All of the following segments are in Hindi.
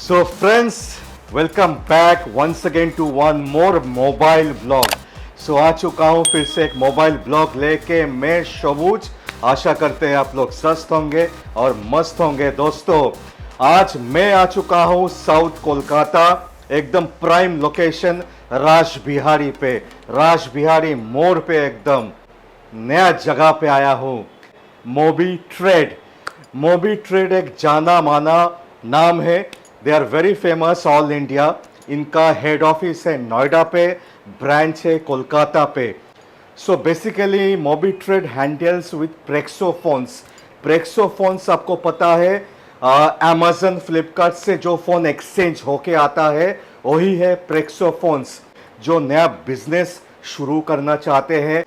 So friends, welcome back once again to one more mobile vlog. So आ चुका हूँ फिर से एक मोबाइल ब्लॉग लेके मैं शबूज। आशा करते हैं आप लोग स्वस्थ होंगे और मस्त होंगे। दोस्तों आज मैं आ चुका हूँ साउथ कोलकाता, एकदम प्राइम लोकेशन राज बिहारी पे, राज बिहारी मोड़ पे एकदम नया जगह पे आया हूँ। मोबी ट्रेड, मोबी ट्रेड एक जाना माना नाम है। They are very famous all India. इनका हेड ऑफिस है नोएडा पे, ब्रांच है कोलकाता पे। So basically Mobitrade handles with Prexo phones. Prexo phones आपको पता है अमेजन फ्लिपकार्ट से जो फ़ोन एक्सचेंज होके आता है वही है प्रेक्सो फोन्स। जो नया बिजनेस शुरू करना चाहते हैं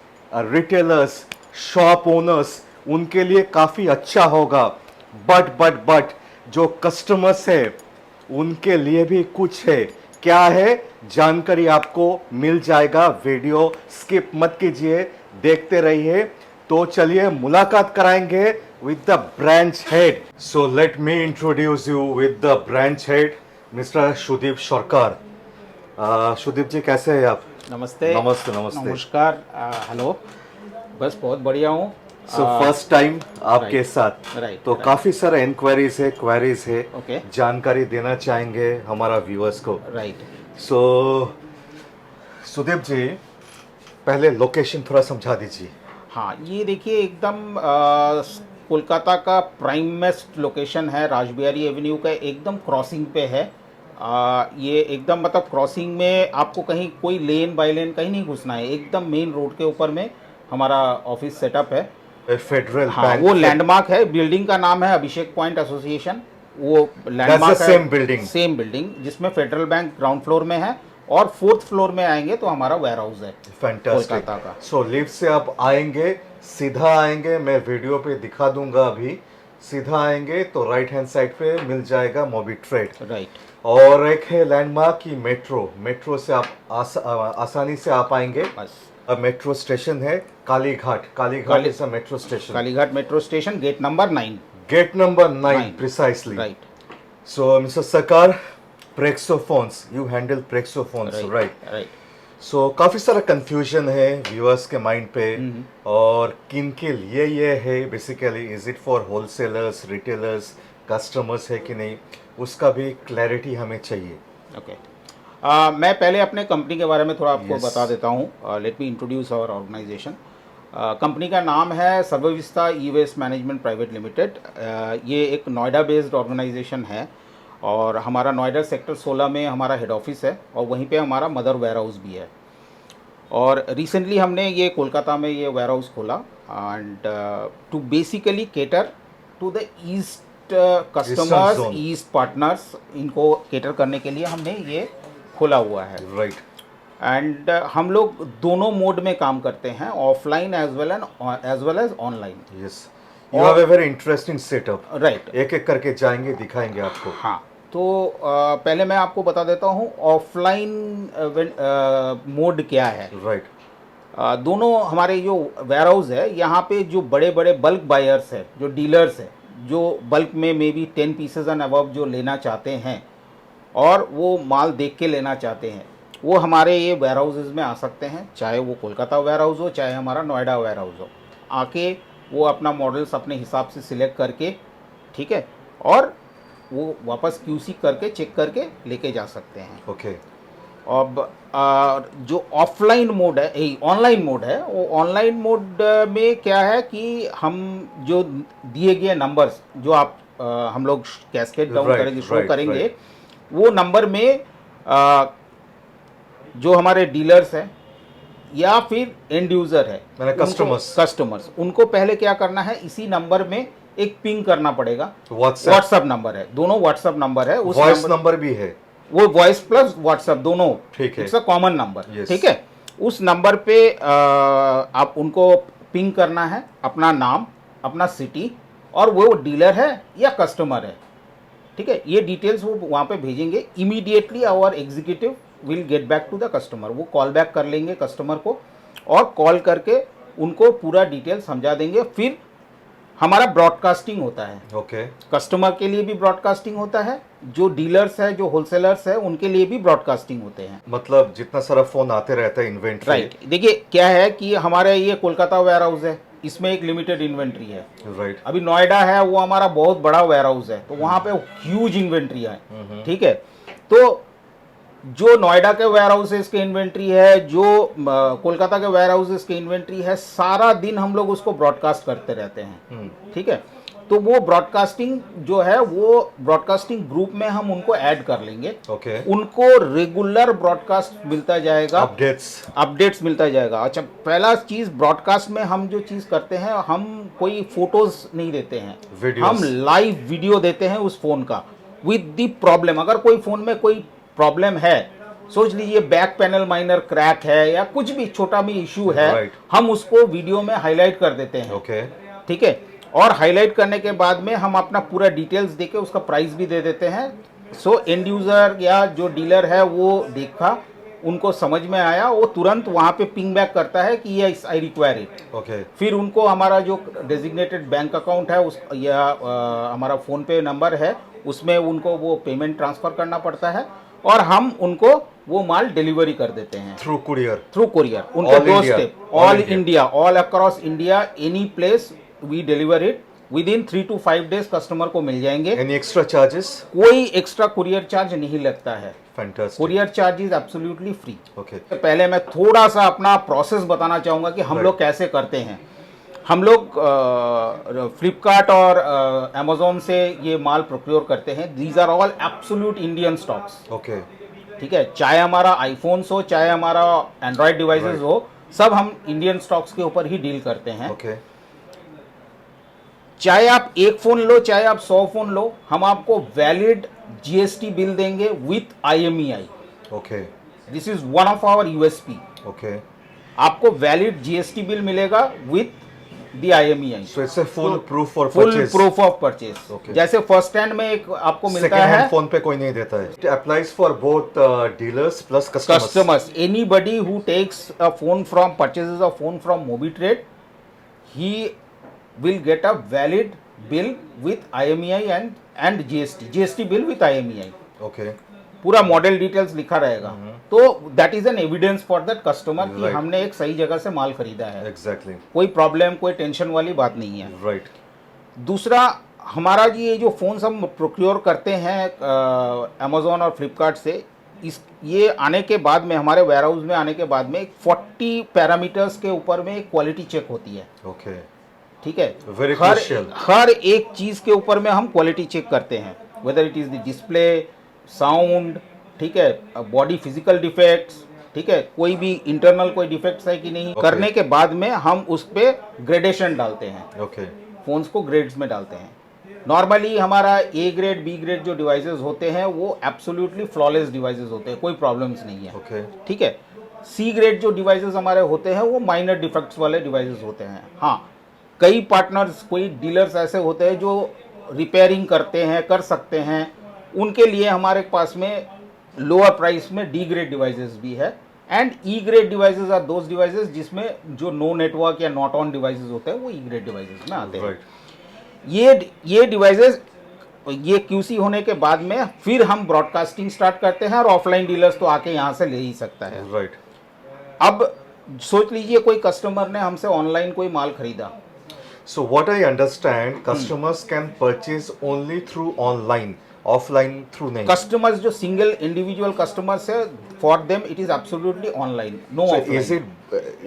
रिटेलर्स, शॉप ओनर्स, उनके लिए काफ़ी अच्छा होगा। बट जो कस्टमर्स है उनके लिए भी कुछ है। क्या है जानकारी आपको मिल जाएगा, वीडियो स्किप मत कीजिए, देखते रहिए। तो चलिए मुलाकात कराएंगे with the branch head. So let me introduce you with the branch head mister Sudeep Sarkar. Sudeep जी कैसे हैं आप? नमस्ते। नमस्ते नमस्ते। नमस्कार। हेलो। बस बहुत बढ़िया हूँ। सो फर्स्ट टाइम आपके राइट, साथ, राइट, तो राइट। काफ़ी सारे इंक्वायरीज है, क्वेरीज है, ओके। जानकारी देना चाहेंगे हमारा व्यूअर्स को। राइट। सो सुदीप जी पहले लोकेशन थोड़ा समझा दीजिए। हाँ, ये देखिए एकदम कोलकाता का प्राइमेस्ट लोकेशन है। राजबिहारी एवेन्यू का एकदम क्रॉसिंग पे है। ये एकदम मतलब क्रॉसिंग में आपको कहीं कोई लेन बाई लेन कहीं नहीं घुसना है, एकदम मेन रोड के ऊपर में हमारा ऑफिस सेटअप है। फेडरल हाँ, बैंक, वो लैंडमार्क है। बिल्डिंग का नाम है अभिषेक पॉइंट एसोसिएशन। वो लैंडमार्क है। सेम बिल्डिंग, सेम बिल्डिंग जिसमें फेडरल बैंक ग्राउंड फ्लोर में है और फोर्थ फ्लोर में आएंगे तो हमारा वेयर हाउस है फैंटास्टिक। कोलकाता का। सो लिफ्ट से आप आएंगे, सीधा आएंगे, मैं वीडियो पे दिखा दूंगा अभी। सीधा आएंगे तो राइट हैंड साइड पे मिल जाएगा मोबी ट्रेड। राइट। और एक है लैंडमार्क की मेट्रो, मेट्रो से आप आसानी से आ पाएंगे। बस मेट्रो स्टेशन है Kalighat, Kalighat is a metro station. Kalighat metro station, gate number 9। Gate number 9 9 precisely. Right. So mister Sarkar, Prexo phones, you handle Prexo phones right? Right. सो काफ़ी सारा कंफ्यूजन है व्यूअर्स के माइंड पे, और किन के लिए ये है basically, is it for wholesalers, retailers, customers है कि नहीं, उसका भी क्लैरिटी हमें चाहिए। ओके। मैं पहले अपने कंपनी के बारे में थोड़ा आपको Yes. बता देता हूँ। Let me introduce our organisation. Company का नाम है Sarvavista e waste management private limited. ये एक नोएडा बेस्ड ऑर्गेनाइजेशन है और हमारा नोएडा सेक्टर 16 में हमारा हेड ऑफिस है और वहीं पे हमारा मदर वेयर हाउस भी है। और रिसेंटली हमने ये कोलकाता में ये वेयर हाउस खोला and to basically cater to the east customers, zone. East partners, इनको केटर करने के लिए हमने ये खोला हुआ है। राइट। एंड हम लोग दोनों मोड में काम करते हैं, offline as well as online. Yes, you have a very interesting setup. Right. एक एक करके जाएंगे, दिखाएंगे आपको। हाँ, तो पहले मैं आपको बता देता हूँ ऑफलाइन मोड क्या है। राइट। दोनों हमारे जो वेयर हाउस है यहाँ पे जो बड़े बड़े बल्क बायर्स है, जो डीलर्स है, जो बल्क में may be 10 pieces and above जो लेना चाहते हैं और वो माल देख के लेना चाहते हैं, वो हमारे ये वेयर हाउसेज में आ सकते हैं। चाहे वो कोलकाता वेयर हाउस हो, चाहे हमारा नोएडा वेयर हाउस हो, आके वो अपना मॉडल्स अपने हिसाब से सिलेक्ट करके, ठीक है, और वो वापस क्यूसी करके चेक करके लेके जा सकते हैं। ओके। अब जो ऑफलाइन मोड है, ऑनलाइन मोड है, वो ऑनलाइन मोड में क्या है कि हम जो दिए गए नंबर्स जो आप हम लोग कैस्केड डाउन Right, करेंगे, शो right, करेंगे, right. वो नंबर में जो हमारे डीलर्स हैं या फिर एंड यूज़र है, मैंने कस्टमर्स, उनको पहले क्या करना है, इसी नंबर में एक पिंग करना पड़ेगा। व्हाट्सएप नंबर है, दोनों व्हाट्सएप नंबर है। उस वॉइस नंबर भी है, वो वॉइस प्लस व्हाट्सएप दोनों, ठीक है। It's a common number. Yes. ठीक है, उस नंबर पे आप उनको पिंग करना है अपना नाम, अपना सिटी, और वो डीलर है या कस्टमर है। ठीक है, ये डिटेल्स वो वहाँ पे भेजेंगे। Immediately our executive will get back to the customer. वो कॉल बैक कर लेंगे कस्टमर को और कॉल करके उनको पूरा डिटेल समझा देंगे। फिर हमारा ब्रॉडकास्टिंग होता है। ओके। कस्टमर के लिए भी ब्रॉडकास्टिंग होता है जो डीलर्स है, जो होलसेलर्स है, उनके लिए भी ब्रॉडकास्टिंग होते हैं। मतलब जितना सारा फोन आते रहता है इन्वेंट्री। राइट, देखिए क्या है कि हमारे ये कोलकाता वेयर हाउस है, इसमें एक लिमिटेड इन्वेंट्री है। राइट। अभी नोएडा है, वो हमारा बहुत बड़ा वेयर हाउस है, तो वहाँ पे ह्यूज इन्वेंट्री है। ठीक है, तो जो नोएडा के वेयर हाउसेस के इन्वेंट्री है, जो कोलकाता के वेयर हाउसेस के इन्वेंट्री है, सारा दिन हम लोग उसको ब्रॉडकास्ट करते रहते हैं। ठीक है, तो वो ब्रॉडकास्टिंग जो है वो ब्रॉडकास्टिंग ग्रुप में हम उनको ऐड कर लेंगे। ओके। उनको रेगुलर ब्रॉडकास्ट मिलता जाएगा, अपडेट्स मिलता जाएगा। अच्छा, पहला चीज ब्रॉडकास्ट में हम जो चीज करते हैं, हम कोई फोटोज नहीं देते हैं, हम लाइव वीडियो देते हैं उस फोन का विद द प्रॉब्लम। अगर कोई फोन में कोई प्रॉब्लम है, सोच लीजिए बैक पैनल माइनर क्रैक है या कुछ भी छोटा भी इश्यू है, हम उसको वीडियो में हाईलाइट कर देते हैं। ओके। ठीक है, और हाईलाइट करने के बाद में हम अपना पूरा डिटेल्स देके उसका प्राइस भी दे देते हैं। सो एंड यूजर या जो डीलर है वो देखा, उनको समझ में आया, वो तुरंत वहाँ पे पिंग बैक करता है कि yes I require it. Okay. फिर उनको हमारा जो डेजिग्नेटेड बैंक अकाउंट है उस या हमारा फ़ोन पे नंबर है, उसमें उनको वो पेमेंट ट्रांसफ़र करना पड़ता है और हम उनको वो माल डिलीवरी कर देते हैं थ्रू कुरियर। उनके दो step, all India, all across India, any place we deliver it within 3 to 5 days customer को मिल जाएंगे। Any extra charges? कोई एक्स्ट्रा कुरियर चार्ज नहीं लगता है। Fantastic. Courier charge is absolutely free. Okay. पहले मैं थोड़ा सा अपना प्रोसेस बताना चाहूँगा कि हम लोग कैसे करते हैं। हम लोग फ्लिपकार्ट और अमेजोन से ये माल प्रोक्योर करते हैं। These are all absolute Indian stocks. Okay. ठीक है, चाहे हमारा आईफोन्स हो, चाहे हमारा एंड्रॉयड डिवाइसेस हो, सब हम इंडियन स्टॉक्स के ऊपर ही डील करते हैं। ओके। चाहे आप एक फोन लो, चाहे आप 100 फोन लो, हम आपको वैलिड जीएसटी बिल देंगे with IMEI। Okay. This is one of our USP. Okay. आपको वैलिड जीएसटी बिल मिलेगा with the IMEI। So it's a full proof for full purchase. Proof of purchase. जैसे फर्स्ट हैंड में एक आपको मिलता सेकंड है, हैंड फोन पे कोई नहीं देता है। It applies for both dealers plus customers. Anybody who takes a phone from purchases a phone from Mobitrade, he will get a valid bill with IMEI and GST bill with IMEI। Okay. पूरा मॉडल डिटेल्स लिखा रहेगा। तो that is an evidence for that customer कि हमने एक सही जगह से माल खरीदा है। एग्जैक्टली। कोई प्रॉब्लम, कोई टेंशन वाली बात नहीं है। राइट। दूसरा, हमारा ये जो फोन्स हम प्रोक्योर करते हैं अमेजोन और फ्लिपकार्ट से, ये आने के बाद में, हमारे वेयर हाउस में आने के बाद में 40 पैरामीटर्स के ऊपर में एक क्वालिटी चेक होती है। ओके। ठीक है, Very हर एक चीज के ऊपर में हम क्वालिटी चेक करते हैं, whether it is the display, sound, ठीक है, बॉडी फिजिकल डिफेक्ट्स, ठीक है, कोई भी इंटरनल कोई डिफेक्ट्स है कि नहीं। करने के बाद में हम उस पे ग्रेडेशन डालते हैं। ओके। फोन्स को ग्रेड्स में डालते हैं। नॉर्मली हमारा A ग्रेड, B ग्रेड जो डिवाइसेस होते हैं वो एब्सोल्युटली फ्लॉलेस डिवाइसेस होते हैं, कोई प्रॉब्लम्स नहीं है। ओके। ठीक है, C ग्रेड जो डिवाइसेस हमारे होते हैं वो माइनर डिफेक्ट्स वाले डिवाइसेस होते हैं। हाँ, कई पार्टनर्स, कोई डीलर्स ऐसे होते हैं जो रिपेयरिंग करते हैं, कर सकते हैं, उनके लिए हमारे पास में लोअर प्राइस में D ग्रेड डिवाइसेस भी है। And E grade devices are those devices जिसमें जो नो नेटवर्क या नॉट ऑन डिवाइसेस होते हैं वो E ग्रेड डिवाइसेस में आते हैं। ये डिवाइसेस, ये QC होने के बाद में फिर हम ब्रॉडकास्टिंग स्टार्ट करते हैं और ऑफलाइन डीलर्स तो आके यहाँ से ले ही सकता है। राइट। अब सोच लीजिए कोई कस्टमर ने हमसे ऑनलाइन कोई माल खरीदा। So what I understand, customers can purchase only through online, offline through नहीं। कस्टमर्स जो सिंगल इंडिविजुअल कस्टमर्स है, for them it is absolutely online, no offline.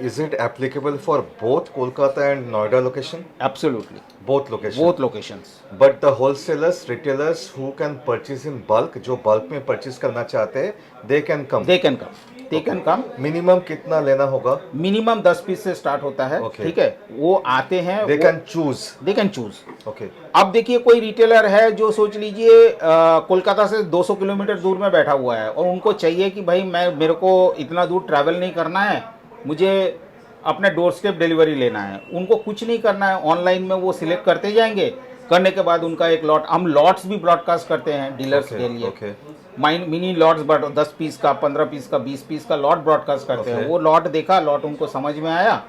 Is it applicable for both Kolkata and Noida location? Absolutely. Both locations. Both locations. But the wholesalers, retailers who can purchase in bulk, जो bulk में purchase करना चाहते हैं, they can come. They can come. They can come. Minimum कितना लेना होगा? मिनिमम 10 पीस से स्टार्ट होता है। Okay. ठीक है, वो आते हैं, They can choose. They can choose. Okay. अब देखिए कोई रिटेलर है जो सोच लीजिए कोलकाता से 200 किलोमीटर दूर में बैठा हुआ है और उनको चाहिए कि भाई मेरे को इतना दूर ट्रैवल नहीं करना है, मुझे अपने डोर स्टेप डिलीवरी लेना है। उनको कुछ नहीं करना है, ऑनलाइन में वो सिलेक्ट करते जाएंगे, करने के बाद उनका एक लॉट, हम लॉट्स भी ब्रॉडकास्ट करते हैं डीलर्स के लिए। मिनी लॉट्स, बट 10 पीस का, 15 पीस का, 20 पीस का लॉट ब्रॉडकास्ट करते हैं। वो लॉट देखा, लॉट उनको समझ में आया,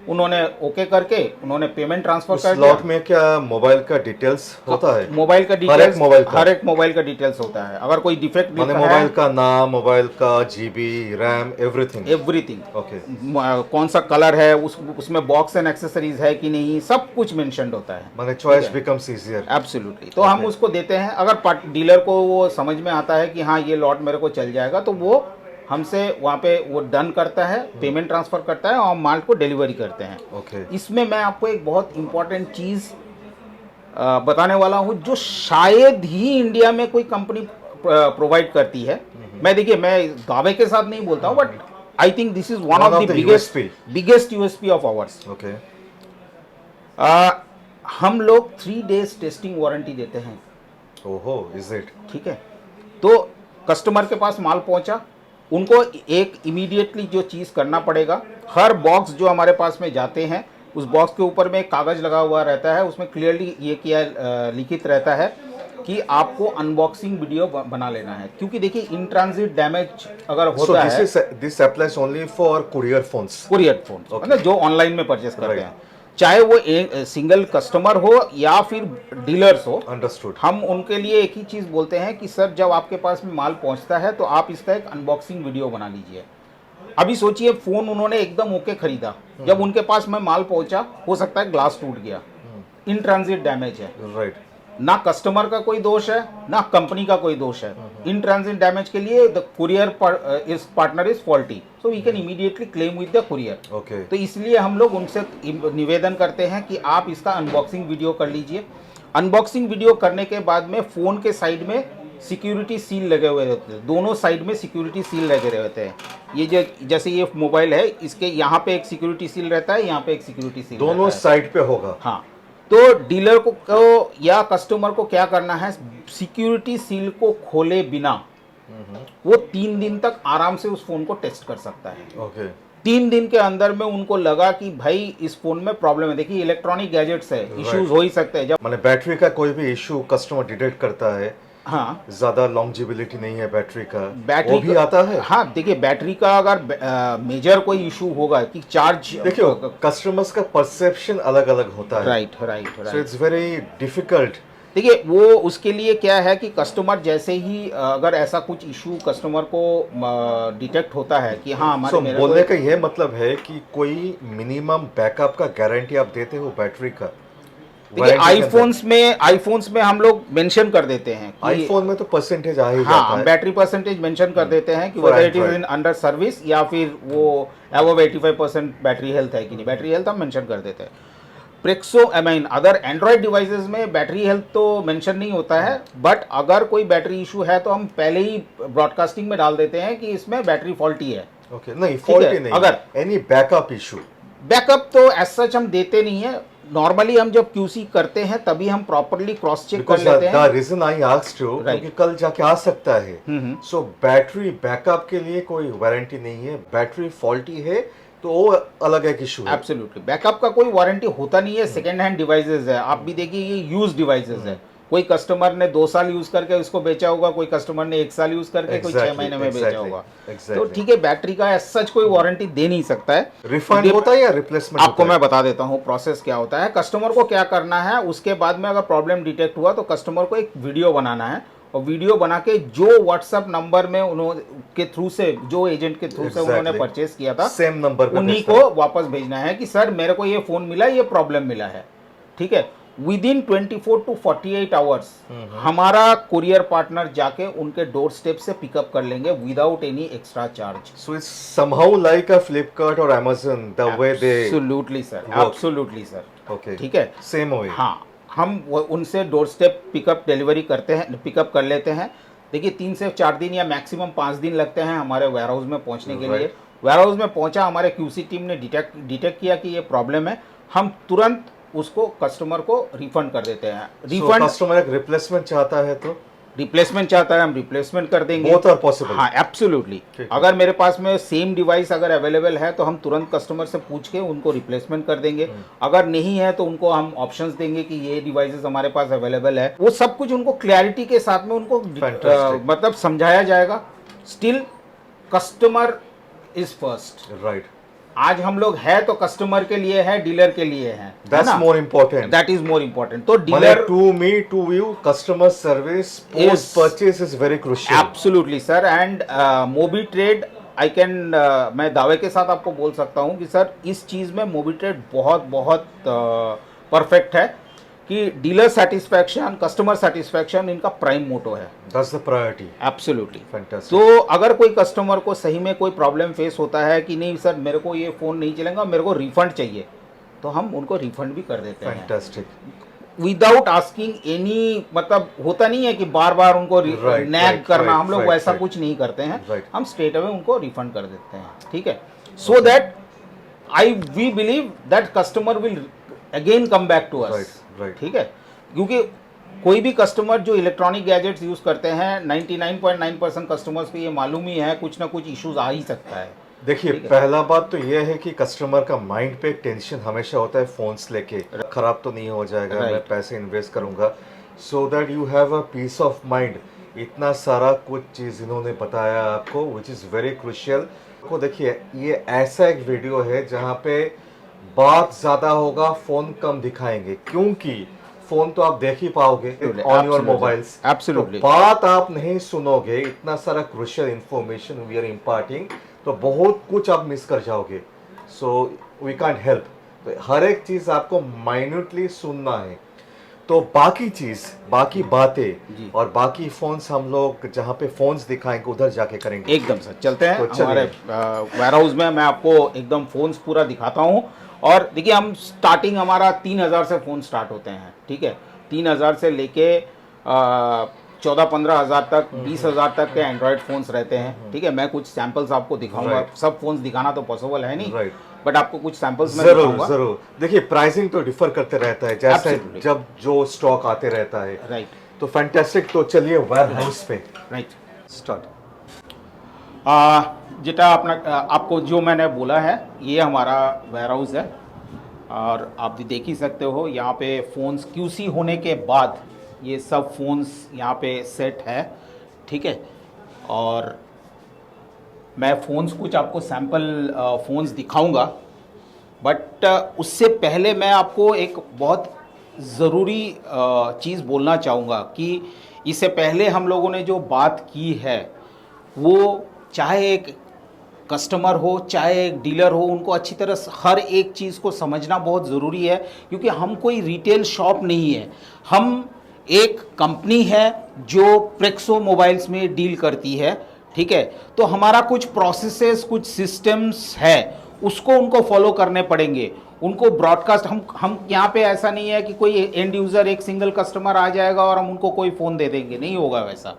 उन्होंने ओके करके उन्होंने पेमेंट ट्रांसफर उस कर दिया। लॉट में क्या मोबाइल का डिटेल्स होता है? मोबाइल का हर एक डिटेल्स, मोबाइल का? हर एक मोबाइल का डिटेल्स होता है। अगर कोई डिफेक्ट माने दिखता मोबाइल है, का नाम, मोबाइल का GB, RAM, everything. Everything, okay. कौन सा कलर है, उसमें बॉक्स एंड एक्सेसरीज है कि नहीं, सब कुछ मेंशन्ड होता है। माने चॉइस ठीक है। Becomes easier. एब्सोल्युटली। तो हम Okay. उसको देते हैं। अगर डीलर को वो समझ में आता है कि हाँ ये लॉट मेरे को चल जाएगा, तो वो हमसे वहाँ पे वो डन करता है, पेमेंट ट्रांसफ़र करता है और माल को डिलीवरी करते हैं। ओके। इसमें मैं आपको एक बहुत इंपॉर्टेंट चीज़ बताने वाला हूँ, जो शायद ही इंडिया में कोई कंपनी प्रोवाइड करती है। मैं देखिए, मैं दावे के साथ नहीं बोलता हूँ, but I think this is one One of of the the biggest USP. Biggest USP of hours. Okay. हम लोग 3 डेज टेस्टिंग वारंटी देते हैं। ओहो, इज इट? ठीक है। तो कस्टमर के पास माल पहुंचा, उनको एक इमीडिएटली जो चीज़ करना पड़ेगा, हर बॉक्स जो हमारे पास में जाते हैं, उस बॉक्स के ऊपर में एक कागज़ लगा हुआ रहता है, उसमें क्लियरली ये किया लिखित रहता है कि आपको अनबॉक्सिंग वीडियो बना लेना है। क्योंकि देखिए, इन ट्रांजिट डैमेज अगर So होता है, this applies only for courier phones. Courier phone, Okay. मतलब जो ऑनलाइन में परचेस करते Right. हैं, चाहे वो सिंगल कस्टमर हो या फिर डीलर्स हो। Understood. हम उनके लिए एक ही चीज़ बोलते हैं कि सर, जब आपके पास में माल पहुंचता है तो आप इसका एक अनबॉक्सिंग वीडियो बना लीजिए। अभी सोचिए, फ़ोन उन्होंने एकदम ओके खरीदा, जब उनके पास में माल पहुंचा, हो सकता है ग्लास टूट गया, इन ट्रांजिट डैमेज है। Right. ना कस्टमर का कोई दोष है, ना कंपनी का कोई दोष है। इन ट्रांजिट डैमेज के लिए the courier is partner is faulty, so we can immediately claim with the courier. Okay. तो इसलिए हम लोग उनसे निवेदन करते हैं कि आप इसका अनबॉक्सिंग वीडियो कर लीजिए। अनबॉक्सिंग वीडियो करने के बाद में फ़ोन के साइड में सिक्योरिटी सील लगे हुए होते हैं, दोनों साइड में सिक्योरिटी सील लगे रहते हैं। ये जो जैसे ये मोबाइल है, इसके यहाँ पे एक सिक्योरिटी सील रहता है, यहाँ पे एक सिक्योरिटी सील दोनों रहता है। साइड पे होगा। हाँ। तो डीलर को या कस्टमर को क्या करना है, सिक्योरिटी सील को खोले बिना वो 3 दिन तक आराम से उस फोन को टेस्ट कर सकता है। ओके। 3 दिन के अंदर में उनको लगा कि भाई इस फोन में प्रॉब्लम है। देखिए, इलेक्ट्रॉनिक गैजेट्स है, इश्यूज हो ही सकते हैं। जब माने बैटरी का कोई भी इशू कस्टमर डिटेक्ट करता है, हाँ, ज्यादा लॉन्जिबिलिटी नहीं है बैटरी का, बैटरी वो भी आता है। हाँ, देखिए, बैटरी का अगर मेजर कोई इशू होगा कि चार्ज, देखियो, कस्टमर्स का परसेप्शन अलग अलग होता है। Right right so right. It's very difficult. देखिए, वो उसके लिए क्या है कि कस्टमर जैसे ही अगर ऐसा कुछ इशू कस्टमर को डिटेक्ट होता है कि हाँ हमारे मेरे बोलने को, का ये मतलब है कि कोई मिनिमम बैकअप का गारंटी आप देते हो बैटरी का? देखिए, आईफोन्स में हम लोग मेंशन कर देते हैं कि आईफोन में तो परसेंटेज आ ही जाता हाँ, है। बैटरी परसेंटेज मेंशन कर देते हैं कि For whether it is Android. in under service या फिर वो above 85% बैटरी हेल्थ है कि नहीं। बैटरी हेल्थ हम मेंशन कर देते हैं। प्रेक्सो अदर एंड्रॉयड डिवाइसेस में बैटरी हेल्थ तो मेंशन नहीं होता है, बट अगर कोई बैटरी इशू है तो हम पहले ही ब्रॉडकास्टिंग में डाल देते हैं कि इसमें बैटरी फॉल्टी है। ओके, नहीं फॉल्टी नहीं, अगर एनी बैकअप इशू। बैकअप तो एज सच हम देते नहीं है। नॉर्मली हम जब QC करते हैं तभी हम प्रॉपरली क्रॉस चेक कर लेते हैं। The reason I asked you, क्योंकि कल जाके आ सकता है। सो बैटरी बैकअप के लिए कोई वारंटी नहीं है, बैटरी फॉल्टी है तो वो अलग एक इशू है। एब्सोल्युटली, बैकअप का कोई वारंटी होता नहीं है। सेकेंड हैंड डिवाइसेस है, आप भी देखिए ये यूज डिवाइसेस है। कोई कस्टमर ने 2 साल यूज करके उसको बेचा होगा, कोई कस्टमर ने 1 साल यूज करके, कोई 6 महीने में बेचा होगा। तो ठीक है, बैटरी का एज सच कोई वारंटी दे नहीं सकता है। रिफंड होता है या रिप्लेसमेंट? आपको मैं बता देता हूँ प्रोसेस क्या होता है। कस्टमर को क्या करना है, उसके बाद में अगर प्रॉब्लम डिटेक्ट हुआ तो कस्टमर को एक वीडियो बनाना है, और वीडियो बना के जो व्हाट्सएप नंबर में उन्होंने के थ्रू से, जो एजेंट के थ्रू से उन्होंने परचेस किया था, सेम नंबर पे उन्हीं को वापस भेजना है कि सर मेरे को ये फोन मिला, ये प्रॉब्लम मिला है। ठीक है, विद इन 24 to 48 आवर्स हमारा कुरियर पार्टनर जाके उनके डोर स्टेप से पिकअप कर लेंगे without any extra charge. So it's somehow like a Flipkart और Amazon the way they. Absolutely sir, absolutely sir. Okay, ठीक है, सेम वे। हाँ, हम उनसे डोर स्टेप पिकअप डिलीवरी करते हैं, पिकअप कर लेते हैं। देखिए, 3 से 4 दिन या मैक्सिमम 5 दिन लगते हैं हमारे वेयर हाउस में पहुंचने के लिए। वेयर हाउस में पहुंचा, हमारे QC टीम ने डिटेक्ट किया कि ये प्रॉब्लम है, हम तुरंत उसको कस्टमर को रिफंड कर देते हैं। रिफंड, कस्टमर एक रिप्लेसमेंट चाहता है तो रिप्लेसमेंट चाहता है, हम रिप्लेसमेंट कर देंगे। Both are possible. हाँ, एब्सोल्युटली। अगर मेरे पास में सेम डिवाइस अगर अवेलेबल है तो हम तुरंत कस्टमर से पूछ के उनको रिप्लेसमेंट कर देंगे। अगर नहीं है तो उनको हम ऑप्शंस देंगे कि ये डिवाइसेस हमारे पास अवेलेबल है। वो सब कुछ उनको क्लैरिटी के साथ में उनको मतलब समझाया जाएगा। Still customer is first. Right. आज हम लोग है तो कस्टमर के लिए है, डीलर के लिए है, that's more important, that is more important. तो मतलब dealer to me to you customer service post purchase is very crucial. Absolutely sir, and Mobitrade I can, मैं दावे के साथ आपको बोल सकता हूं कि सर इस चीज़ में मोबी ट्रेड बहुत बहुत परफेक्ट है कि डीलर सेटिस्फैक्शन, कस्टमर सेटिस्फैक्शन इनका प्राइम मोटो है। That's the priority. Absolutely. Fantastic. तो अगर कोई कस्टमर को सही में कोई प्रॉब्लम फेस होता है कि नहीं सर मेरे को ये फ़ोन नहीं चलेगा, मेरे को रिफंड चाहिए, तो हम उनको रिफंड भी कर देते हैं फैंटास्टिक। विदाउट आस्किंग एनी, मतलब होता नहीं है कि बार बार उनको नैग करना, हम लोग वैसा कुछ नहीं करते हैं, हम स्ट्रेट अवे उनको रिफंड कर देते हैं, ठीक है। So that we believe that customer will again come back to us, ठीक है। क्योंकि कोई भी कस्टमर जो इलेक्ट्रॉनिक गैजेट्स यूज़ करते हैं 99.9% कस्टमर्स को ये मालूम ही है कुछ ना कुछ इश्यूज आ ही सकता है। देखिए पहला बात तो यह है कि कस्टमर का माइंड पे टेंशन हमेशा होता है फोन्स लेके, खराब तो नहीं हो जाएगा, मैं पैसे इन्वेस्ट करूंगा, so that you have a peace of mind. इतना सारा कुछ चीज़ इन्होंने बताया आपको विच इज़ वेरी क्रूशियल। को देखिए ये ऐसा एक वीडियो है जहाँ पे बात ज़्यादा होगा, फ़ोन कम दिखाएंगे, क्योंकि फ़ोन तो आप देख ही पाओगे ऑन योर मोबाइल्स। एब्सोल्युटली। बात आप नहीं सुनोगे, इतना सारा crucial information we are imparting, तो बहुत कुछ आप मिस कर जाओगे। सो वी कांट हेल्प, तो हर एक चीज़ आपको माइन्यूटली सुनना है। तो बाकी चीज़, बाकी बातें और बाकी फोन्स हम लोग जहाँ पे फोन्स दिखाएंगे उधर जाके करेंगे। एकदम सर, चलते हैं तो हमारे वेयर हाउस में, मैं आपको एकदम फ़ोन्स पूरा दिखाता हूँ। और देखिए हम स्टार्टिंग हमारा 3000 से फ़ोन स्टार्ट होते हैं, ठीक है। 3000 से लेके 14-15 हज़ार तक, 20 हज़ार तक के एंड्रॉयड फ़ोन्स रहते हैं, ठीक है। मैं कुछ सैंपल्स आपको दिखाऊंगा, सब फ़ोन्स दिखाना तो पॉसिबल है नहीं, बट आपको कुछ सैंपल्स मैं दिखाऊंगा। जरूर। देखिए प्राइसिंग तो डिफर करते रहता है जैसे जब जो स्टॉक आते रहता है, राइट। तो फैंटास्टिक। तो चलिए वेयर हाउस पे राइट स्टार्ट। जेटा अपना आपको जो मैंने बोला है ये हमारा वेयर हाउस है, और आप भी देख ही सकते हो यहाँ पे फ़ोन्स क्यूसी होने के बाद ये सब फ़ोन्स यहाँ पे सेट है, ठीक है। और मैं फ़ोन्स कुछ आपको सैम्पल फ़ोन्स दिखाऊंगा, बट उससे पहले मैं आपको एक बहुत ज़रूरी चीज़ बोलना चाहूँगा कि इससे पहले हम लोगों ने जो बात की है वो चाहे एक कस्टमर हो चाहे एक डीलर हो, उनको अच्छी तरह हर एक चीज़ को समझना बहुत ज़रूरी है। क्योंकि हम कोई रिटेल शॉप नहीं है, हम एक कंपनी है जो प्रेक्सो मोबाइल्स में डील करती है, ठीक है। तो हमारा कुछ प्रोसेसेस, कुछ सिस्टम्स है, उसको उनको फॉलो करने पड़ेंगे। उनको ब्रॉडकास्ट, हम यहाँ पे ऐसा नहीं है कि कोई एंड यूज़र एक सिंगल कस्टमर आ जाएगा और हम उनको कोई फ़ोन दे देंगे, नहीं होगा वैसा।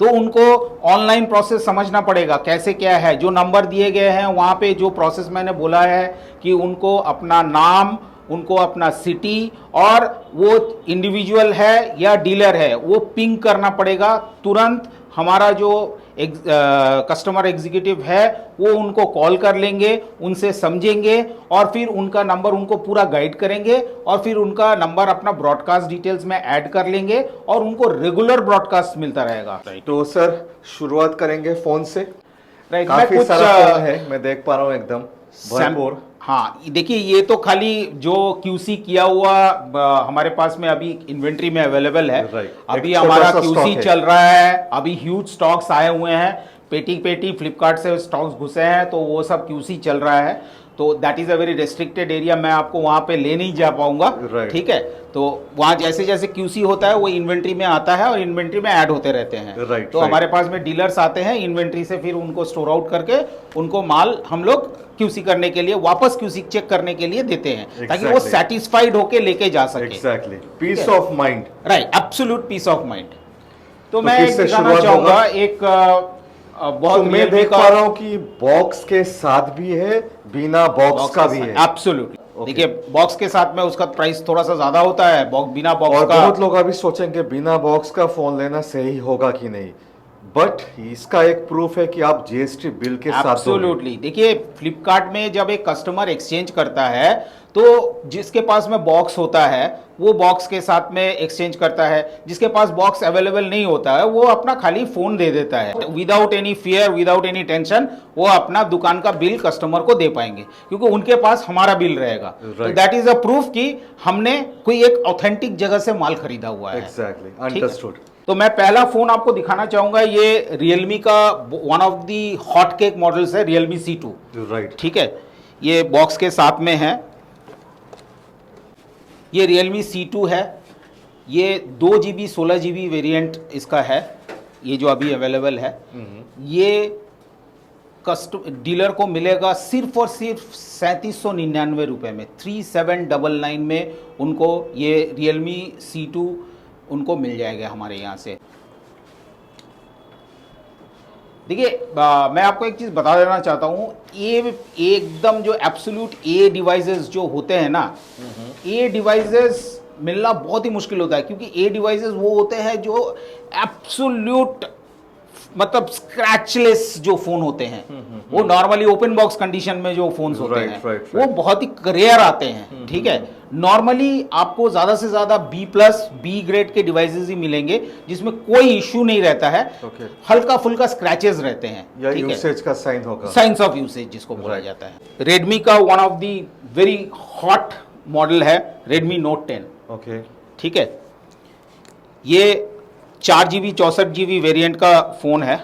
तो उनको ऑनलाइन प्रोसेस समझना पड़ेगा कैसे क्या है। जो नंबर दिए गए हैं वहाँ पे जो प्रोसेस मैंने बोला है कि उनको अपना नाम, उनको अपना सिटी, और वो इंडिविजुअल है या डीलर है वो पिंग करना पड़ेगा तुरंत। हमारा जो कस्टमर एग्जीक्यूटिव है वो उनको कॉल कर लेंगे, उनसे समझेंगे और फिर उनका नंबर उनको पूरा गाइड करेंगे, और फिर उनका नंबर अपना ब्रॉडकास्ट डिटेल्स में ऐड कर लेंगे और उनको रेगुलर ब्रॉडकास्ट मिलता रहेगा। तो सर शुरुआत करेंगे फोन से। राइट। काफी सारा फोन है, मैं देख पा रहा हूँ एकदम भरपूर। हाँ देखिए ये तो खाली जो क्यूसी किया हुआ हमारे पास में अभी इन्वेंट्री में अवेलेबल है। अभी हमारा क्यूसी चल रहा है, अभी ह्यूज स्टॉक्स आए हुए हैं, पेटी फ्लिपकार्ट से स्टॉक्स घुसे हैं, तो वो सब क्यूसी चल रहा है। तो that is a very restricted area, मैं आपको वहाँ पे ले नहीं जा पाऊंगा, ठीक है। तो वहाँ जैसे जैसे क्यूसी होता है वो इन्वेंट्री में आता है और इन्वेंट्री में ऐड होते रहते हैं। तो हमारे पास में डीलर्स आते हैं इन्वेंट्री से, फिर उनको स्टोर आउट करके उनको माल हम लोग क्यूसी करने के लिए, वापस क्यूसी चेक करने के लिए देते हैं, ताकि वो सेटिस्फाइड होके लेके जा सके। Exactly, peace of mind. Right, absolute peace of mind. तो मैं दिखाना चाहूंगा एक बहुत, तो मैं देख पा रहा हूँ कि बॉक्स के साथ भी है, बिना बॉक्स का भी है। एब्सोल्युटली। देखिए बॉक्स के साथ में उसका प्राइस थोड़ा सा ज्यादा होता है, बिना बॉक्स और का। बहुत लोग अभी सोचेंगे बिना बॉक्स का फोन लेना सही होगा कि नहीं। बट इसका एक प्रूफ है कि आप जीएसटी बिल के साथ दोगे। एब्सोल्युटली। देखिए फ्लिपकार्ट में जब एक कस्टमर एक्सचेंज करता है तो जिसके पास में बॉक्स होता है वो बॉक्स के साथ में एक्सचेंज करता है, जिसके पास बॉक्स अवेलेबल नहीं होता है वो अपना खाली फोन दे देता है, without any fear, without any tension वो अपना दुकान का बिल कस्टमर को दे पाएंगे क्योंकि उनके पास हमारा बिल रहेगा। तो दैट इज अ प्रूफ कि हमने कोई एक ऑथेंटिक जगह से माल खरीदा हुआ है। Exactly, understood. तो मैं पहला फोन आपको दिखाना चाहूंगा, ये Realme का one of the hot cake models है, Realme C2। राइट। ठीक है, ये बॉक्स के साथ में है। ये Realme C2 है, ये 2 GB 16 GB वेरिएंट इसका है, ये जो अभी अवेलेबल है। ये डीलर को मिलेगा सिर्फ और सिर्फ 3799 रुपये में, 3799 में उनको ये Realme C2 उनको मिल जाएगा हमारे यहाँ से। देखिए मैं आपको एक चीज़ बता देना चाहता हूँ, ये एकदम जो एब्सोल्यूट ए डिवाइसेस जो होते हैं ना, ए डिवाइसेस मिलना बहुत ही मुश्किल होता है क्योंकि ए डिवाइसेस वो होते हैं जो एब्सोल्यूट मतलब स्क्रैचलेस जो फोन होते हैं, वो नॉर्मली ओपन बॉक्स कंडीशन में जो फोन्स होते हैं वो बहुत ही रेयर आते हैं। ठीक है, नॉर्मली आपको ज्यादा से ज्यादा B+ ग्रेड के डिवाइसेस ही मिलेंगे जिसमें कोई इश्यू नहीं रहता है। हल्का फुल्का स्क्रैचेस रहते हैं, या यूसेज का साइन होगा, साइंस ऑफ यूसेज जिसको बोला जाता है। रेडमी का one of the very hot model है Redmi Note 10। ओके, ठीक है, ये 4 GB 64 GB वेरिएंट का फोन है।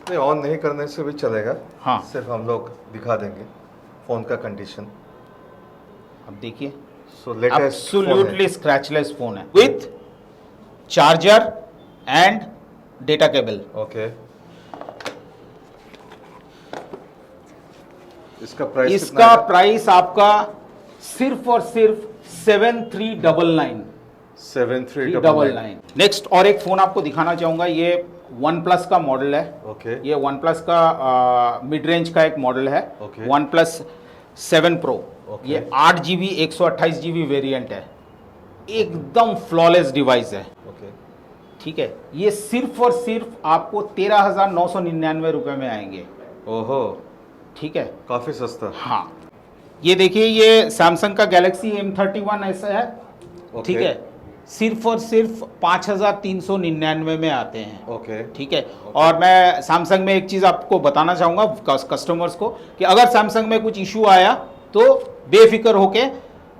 नहीं, ऑन नहीं करने से भी चलेगा। हाँ, सिर्फ हम लोग दिखा देंगे फोन का कंडीशन। अब देखिए, सो लेटेस्ट एब्सोल्युटली स्क्रैचलेस फोन है with charger and data cable. Okay, इसका प्राइस इसका प्राइस आपका सिर्फ और सिर्फ 7399। 7399। नेक्स्ट और एक फोन आपको दिखाना चाहूंगा, ये OnePlus का मॉडल है। ओके, ये OnePlus का मिड रेंज का एक मॉडल है, Okay. OnePlus 7 Pro। Okay. ये 8 GB 128 GB वेरिएंट है, एकदम फ्लॉलेस डिवाइस है। ओके, ठीक है, ये सिर्फ और सिर्फ आपको 13,999 रुपए में आएंगे। ओहो, ठीक है, काफी सस्ता। हाँ, ये देखिए, ये सैमसंग का Galaxy M31 ऐसा है। Okay. ठीक है, सिर्फ और सिर्फ 5,399 में आते हैं। ओके, ठीक है, और मैं सैमसंग में एक चीज़ आपको बताना चाहूँगा कस्टमर्स को कि अगर सैमसंग में कुछ इशू आया तो बेफिक्र होके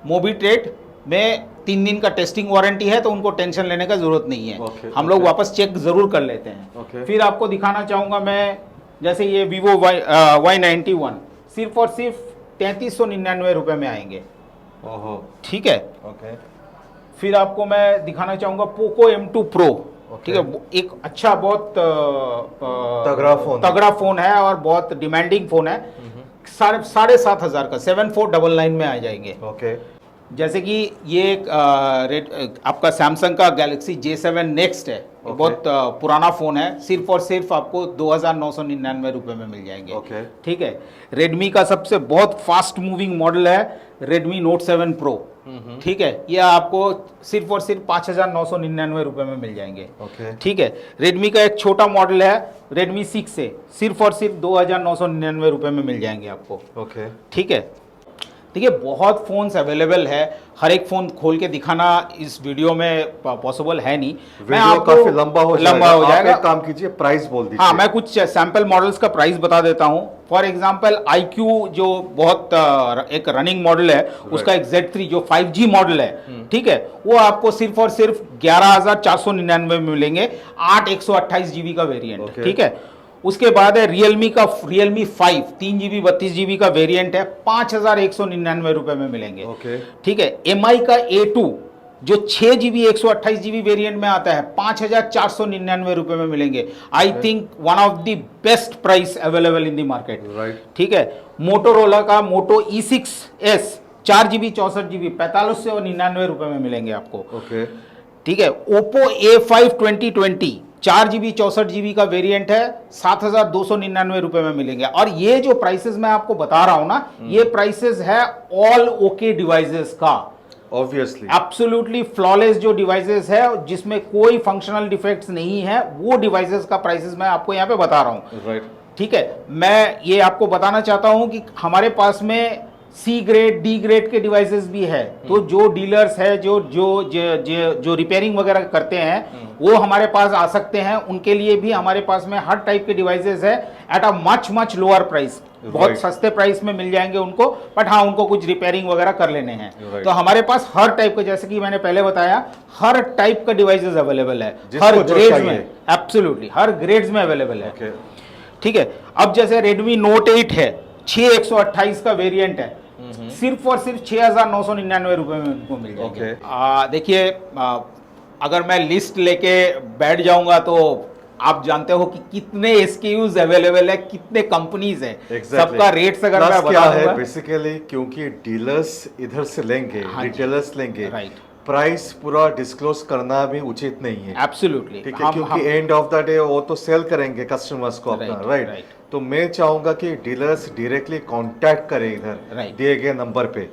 मोबीट्रेड में 3 दिन का टेस्टिंग वारंटी है, तो उनको टेंशन लेने का जरूरत नहीं है। हम लोग वापस चेक जरूर कर लेते हैं। फिर आपको दिखाना चाहूँगा मैं, जैसे ये Vivo Y91 सिर्फ और सिर्फ 3399 रुपये में आएंगे। ओहो, ठीक है, ओके, फिर आपको मैं दिखाना चाहूँगा Poco M2 Pro। ठीक है, एक अच्छा बहुत तगड़ा फोन है और बहुत डिमांडिंग फोन है। 7,500 का 7499 में आ जाएंगे। ओके, जैसे कि ये एक आपका सैमसंग का Galaxy J7 Next है, बहुत पुराना फोन है, सिर्फ और सिर्फ आपको 2,999 रुपये में मिल जाएंगे। ओके, ठीक है, रेडमी का सबसे बहुत फास्ट मूविंग मॉडल है Redmi Note 7 Pro। ठीक है, ये आपको सिर्फ और सिर्फ 5,999 रुपये में मिल जाएंगे। ओके, ठीक है, रेडमी का एक छोटा मॉडल है Redmi 6 से, सिर्फ और सिर्फ 2,999 रुपये में मिल जाएंगे आपको। ओके, ठीक है, देखिए बहुत फ़ोन्स अवेलेबल है, हर एक फ़ोन खोल के दिखाना इस वीडियो में पॉसिबल है नहीं। वीडियो काफी लंबा हो जाएगा। एक काम कीजिए, प्राइस बोल दीजिए। हाँ, मैं कुछ सैंपल मॉडल्स का प्राइस बता देता हूँ। फॉर एग्जांपल iQ जो बहुत एक रनिंग मॉडल है, उसका एक Z3 जो 5G मॉडल है, ठीक है, वो आपको सिर्फ और सिर्फ 11,499 में मिलेंगे, 8 128 GB का वेरिएंट। ठीक है, उसके बाद है Realme का Realme 5 3 GB 32 GB का वेरिएंट है, 5,199 रुपये में मिलेंगे। ठीक है, MI का A2 जो 6 GB 128 GB वेरिएंट में आता है, 5,499 रुपये में मिलेंगे। I think one of the best price available in the market. ठीक है, मोटोरोला का Moto E6s 4 GB 64 GB 4,599 रुपये में मिलेंगे आपको। ठीक है, Oppo A5 2020 4 GB 64 GB का वेरिएंट है, 7,299 रुपये में मिलेंगे। और ये जो प्राइसेस मैं आपको बता रहा हूं ना, ये प्राइसेस है ऑल ओके डिवाइसेस का। ऑब्वियसली एब्सोल्युटली फ्लॉलेस जो डिवाइसेस है जिसमें कोई फंक्शनल डिफेक्ट्स नहीं है, वो डिवाइसेस का प्राइसेस मैं आपको यहाँ पे बता रहा हूँ। राइट। ठीक है, मैं ये आपको बताना चाहता हूँ कि हमारे पास में सी ग्रेड डी ग्रेड के डिवाइसेस भी है। तो जो डीलर्स है जो जो जो जो, जो रिपेयरिंग वगैरह करते हैं वो हमारे पास आ सकते हैं। उनके लिए भी हमारे पास में हर टाइप के डिवाइसेस है at a much lower price, बहुत सस्ते प्राइस में मिल जाएंगे उनको। बट हाँ, उनको कुछ रिपेयरिंग वगैरह कर लेने हैं। तो हमारे पास हर टाइप का, जैसे कि मैंने पहले बताया, हर टाइप का डिवाइसेस अवेलेबल है, हर ग्रेड्स में, एब्सोल्युटली हर ग्रेड्स में अवेलेबल है। ठीक है, अब जैसे Redmi Note 8 है, 6128 का वेरिएंट है, सिर्फ और सिर्फ 6,999 रुपए में उनको मिल जाएंगे। देखिए, अगर मैं लिस्ट लेके बैठ जाऊंगा तो आप जानते हो कि कितने SKUs अवेलेबल है, कितने कंपनीज हैं, सबका रेट्स अगर मैं क्या बता है बेसिकली, क्योंकि डीलर्स इधर से लेंगे, रिटेलर्स लेंगे, राइट, प्राइस पूरा डिस्क्लोज करना भी उचित नहीं है। एब्सोल्युटली, ठीक है, क्योंकि एंड ऑफ द डे वो तो सेल करेंगे कस्टमर्स को अपना, राइट। तो मैं चाहूंगा कि डीलर्स डायरेक्टली कांटेक्ट करें इधर दिए गए नंबर पे,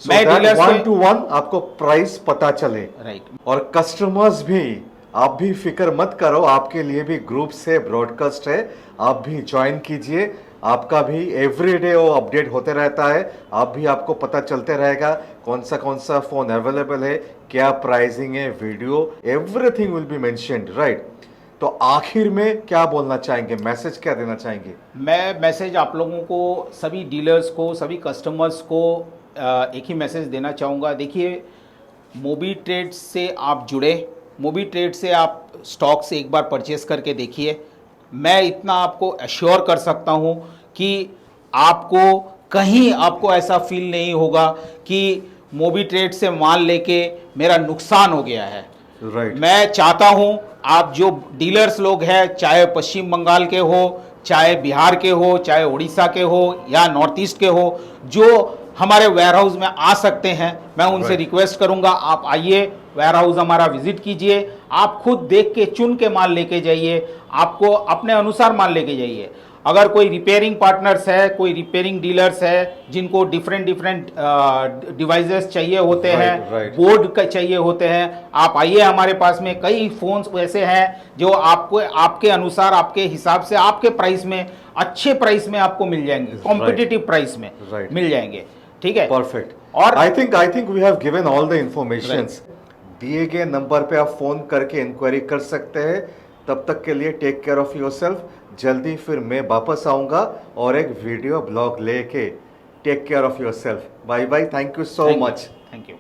मैं डीलर्स 1-to-1 आपको प्राइस पता चले, राइट। और कस्टमर्स भी, आप भी फिक्र मत करो, आपके लिए भी ग्रुप से ब्रॉडकास्ट है, आप भी ज्वाइन कीजिए, आपका भी एवरीडे वो अपडेट होते रहता है, आप भी, आपको पता चलते रहेगा कौन सा फोन अवेलेबल है, क्या प्राइसिंग है, video everything will be mentioned, right. तो आखिर में क्या बोलना चाहेंगे, मैसेज क्या देना चाहेंगे? मैं मैसेज आप लोगों को, सभी डीलर्स को, सभी कस्टमर्स को एक ही मैसेज देना चाहूँगा। देखिए, मोबी ट्रेड से आप जुड़े, मोबी ट्रेड से आप स्टॉक से एक बार परचेस करके देखिए। मैं इतना आपको एश्योर कर सकता हूँ कि आपको कहीं आपको ऐसा फील नहीं होगा कि मोबी ट्रेड से माल लेके मेरा नुकसान हो गया है। राइट। मैं चाहता हूँ आप जो डीलर्स लोग हैं, चाहे पश्चिम बंगाल के हो, चाहे बिहार के हो, चाहे उड़ीसा के हो या नॉर्थ ईस्ट के हो, जो हमारे वेयर हाउस में आ सकते हैं, मैं उनसे रिक्वेस्ट करूंगा आप आइए, वेयर हाउस हमारा विजिट कीजिए, आप खुद देख के चुन के माल लेके जाइए, आपको अपने अनुसार माल लेके जाइए। अगर कोई रिपेयरिंग पार्टनर्स है, कोई रिपेयरिंग डीलर्स है जिनको डिफरेंट डिवाइसेस चाहिए होते हैं, बोर्ड का चाहिए होते हैं, आप आइए हमारे पास में। कई फोन्स ऐसे हैं जो आपको आपके अनुसार, आपके हिसाब से, आपके प्राइस में, अच्छे प्राइस में आपको मिल जाएंगे, कॉम्पिटिटिव प्राइस में मिल जाएंगे। ठीक है, परफेक्ट। और I think we have given all the informations. दिए गए नंबर पे आप फोन करके इंक्वायरी कर सकते हैं। तब तक के लिए टेक केयर ऑफ योरसेल्फ। जल्दी फिर मैं वापस आऊंगा और एक वीडियो ब्लॉग लेके। Take care of yourself. Bye bye. Thank you so much. Thank you.